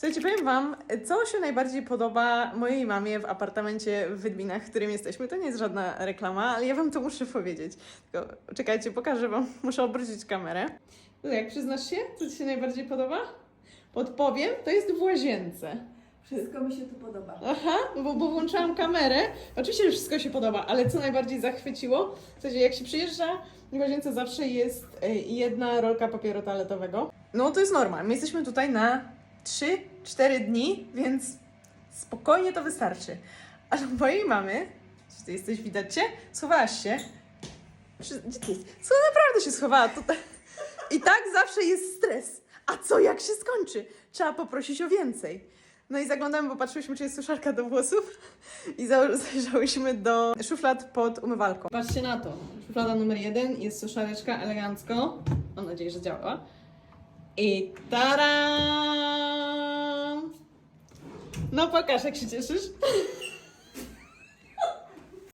Słuchajcie, powiem Wam, co się najbardziej podoba mojej mamie w apartamencie w Wydminach, w którym jesteśmy. To nie jest żadna reklama, ale ja Wam to muszę powiedzieć. Tylko czekajcie, pokażę Wam. Muszę obrócić kamerę. Jak przyznasz się, co Ci się najbardziej podoba? Podpowiem, to jest w łazience. Wszystko mi się tu podoba. Aha, bo włączałam kamerę. Oczywiście, że wszystko się podoba, ale co najbardziej zachwyciło? W sensie, jak się przyjeżdża, w łazience zawsze jest jedna rolka papieru toaletowego. No to jest norma. My jesteśmy tutaj na 3-4 dni, więc spokojnie to wystarczy. A do mojej mamy, czy ty jesteś, widać cię? Schowałaś się. Gdzie ty jest? Co naprawdę się schowała tutaj? I tak zawsze jest stres. A co jak się skończy? Trzeba poprosić o więcej. No i zaglądamy, bo patrzyliśmy, czy jest suszarka do włosów i zajrzałyśmy do szuflad pod umywalką. Patrzcie na to. Szuflada numer 1 jest suszareczka elegancko. Mam nadzieję, że działa. I taram! No pokaż, jak się cieszysz.